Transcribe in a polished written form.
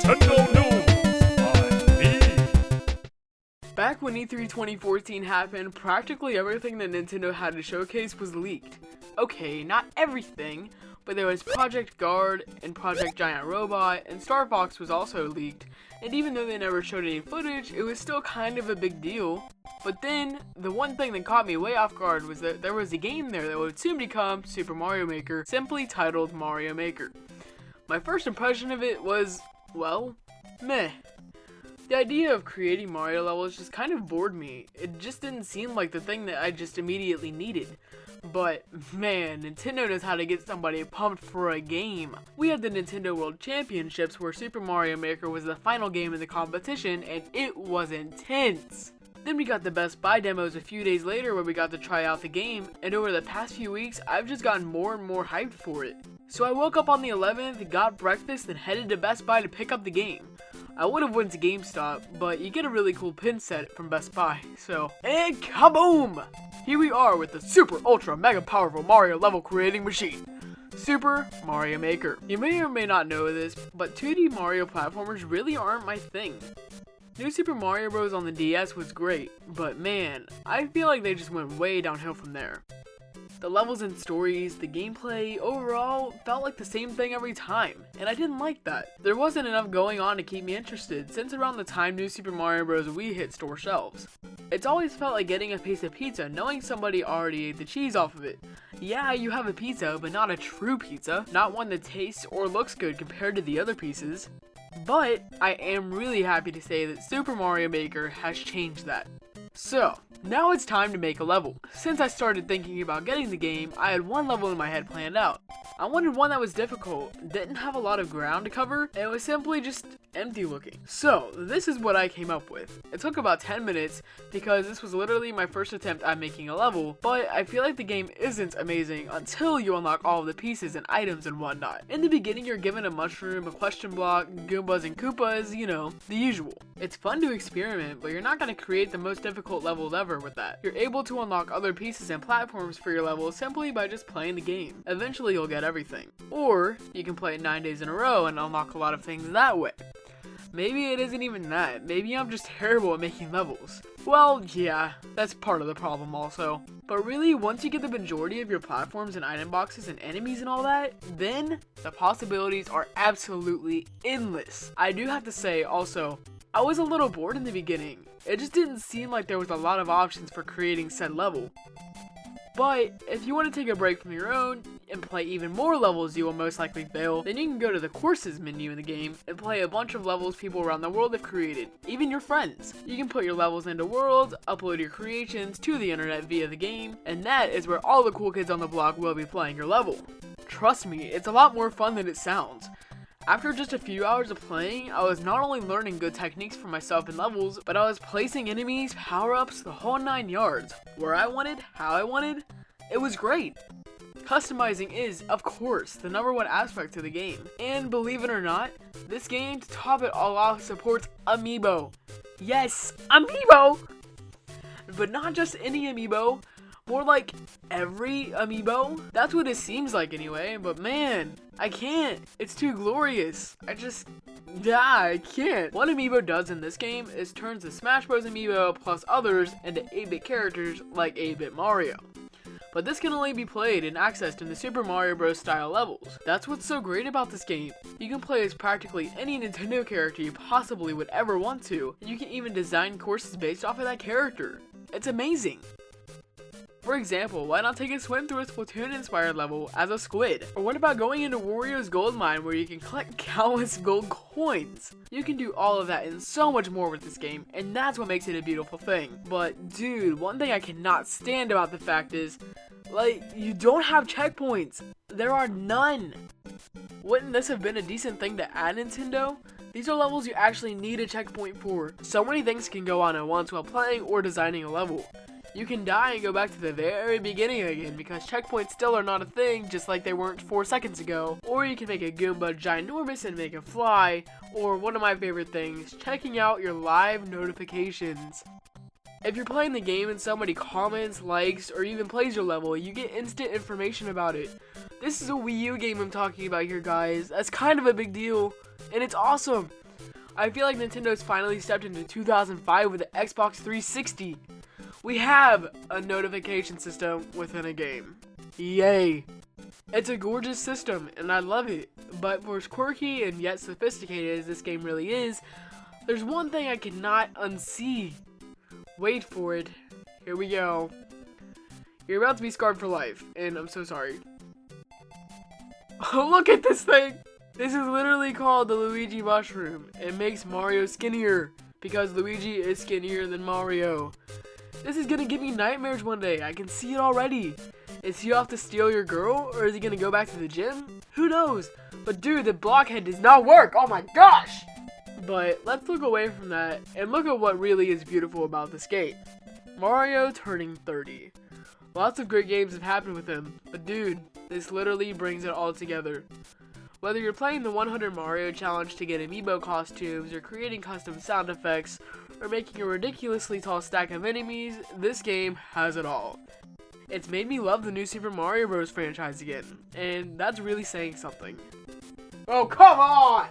Nintendo News on me. Back when E3 2014 happened, practically everything that Nintendo had to showcase was leaked. Okay, not everything, but there was Project Guard and Project Giant Robot, and Star Fox was also leaked, and even though they never showed any footage, it was still kind of a big deal. But then, the one thing that caught me way off guard was that there was a game there that would soon become Super Mario Maker, simply titled Mario Maker. My first impression of it was, well, meh. The idea of creating Mario levels just kind of bored me. It just didn't seem like the thing that I just immediately needed. But man, Nintendo knows how to get somebody pumped for a game. We had the Nintendo World Championships where Super Mario Maker was the final game in the competition, and it was intense. Then we got the Best Buy demos a few days later where we got to try out the game, and over the past few weeks, I've just gotten more and more hyped for it. So I woke up on the 11th, got breakfast, and headed to Best Buy to pick up the game. I would have went to GameStop, but you get a really cool pin set from Best Buy, so... And kaboom! Here we are with the super ultra mega powerful Mario level creating machine. Super Mario Maker. You may or may not know this, but 2D Mario platformers really aren't my thing. New Super Mario Bros. On the DS was great, but man, I feel like they just went way downhill from there. The levels and stories, the gameplay, overall, felt like the same thing every time, and I didn't like that. There wasn't enough going on to keep me interested since around the time New Super Mario Bros. Wii hit store shelves. It's always felt like getting a piece of pizza knowing somebody already ate the cheese off of it. Yeah, you have a pizza, but not a true pizza, not one that tastes or looks good compared to the other pieces. But I am really happy to say that Super Mario Maker has changed that. So, now it's time to make a level. Since I started thinking about getting the game, I had one level in my head planned out. I wanted one that was difficult, didn't have a lot of ground to cover, and was simply just empty looking. So, this is what I came up with. It took about 10 minutes, because this was literally my first attempt at making a level, but I feel like the game isn't amazing until you unlock all of the pieces and items and whatnot. In the beginning, you're given a mushroom, a question block, Goombas and Koopas, you know, the usual. It's fun to experiment, but you're not going to create the most difficult levels ever with that. You're able to unlock other pieces and platforms for your level simply by just playing the game. Eventually you'll get everything. Or, you can play it 9 days in a row and unlock a lot of things that way. Maybe it isn't even that. Maybe I'm just terrible at making levels. Well, yeah, that's part of the problem also. But really, once you get the majority of your platforms and item boxes and enemies and all that, then the possibilities are absolutely endless. I do have to say also, I was a little bored in the beginning. It just didn't seem like there was a lot of options for creating said level. But if you want to take a break from your own and play even more levels you will most likely fail, then you can go to the courses menu in the game and play a bunch of levels people around the world have created, even your friends. You can put your levels into worlds, upload your creations to the internet via the game, and that is where all the cool kids on the block will be playing your level. Trust me, it's a lot more fun than it sounds. After just a few hours of playing, I was not only learning good techniques for myself in levels, but I was placing enemies, power-ups, the whole 9 yards. Where I wanted, how I wanted, it was great. Customizing is, of course, the #1 aspect to the game. And believe it or not, this game, to top it all off, supports Amiibo. Yes, Amiibo! But not just any Amiibo, more like every Amiibo. That's what it seems like anyway, but man, I can't. It's too glorious. I can't. What Amiibo does in this game is turns the Smash Bros. Amiibo plus others into 8-bit characters like 8-bit Mario. But this can only be played and accessed in the Super Mario Bros. Style levels. That's what's so great about this game. You can play as practically any Nintendo character you possibly would ever want to, and you can even design courses based off of that character. It's amazing. For example, why not take a swim through a Splatoon-inspired level as a squid? Or what about going into Wario's gold mine where you can collect countless gold coins? You can do all of that and so much more with this game, and that's what makes it a beautiful thing. But dude, one thing I cannot stand about the fact is, you don't have checkpoints. There are none. Wouldn't this have been a decent thing to add, Nintendo? These are levels you actually need a checkpoint for. So many things can go on at once while playing or designing a level. You can die and go back to the very beginning again because checkpoints still are not a thing just like they weren't 4 seconds ago. Or you can make a Goomba ginormous and make it fly. Or one of my favorite things, checking out your live notifications. If you're playing the game and somebody comments, likes, or even plays your level, you get instant information about it. This is a Wii U game I'm talking about here, guys. That's kind of a big deal, and it's awesome. I feel like Nintendo's finally stepped into 2005 with the Xbox 360. We have a notification system within a game. Yay! It's a gorgeous system, and I love it. But for as quirky and yet sophisticated as this game really is, there's one thing I cannot unsee. Wait for it. Here we go. You're about to be scarred for life, and I'm so sorry. Oh, look at this thing! This is literally called the Luigi Mushroom. It makes Mario skinnier, because Luigi is skinnier than Mario. This is gonna give me nightmares one day. I can see it already. Is he off to steal your girl, or is he gonna go back to the gym? Who knows? But dude, the blockhead does not work. Oh my gosh! But let's look away from that and look at what really is beautiful about this game. Mario turning 30. Lots of great games have happened with him, but dude, this literally brings it all together. Whether you're playing the 100 Mario challenge to get amiibo costumes, or creating custom sound effects, or making a ridiculously tall stack of enemies, this game has it all. It's made me love the new Super Mario Bros. Franchise again, and that's really saying something. Oh, come on!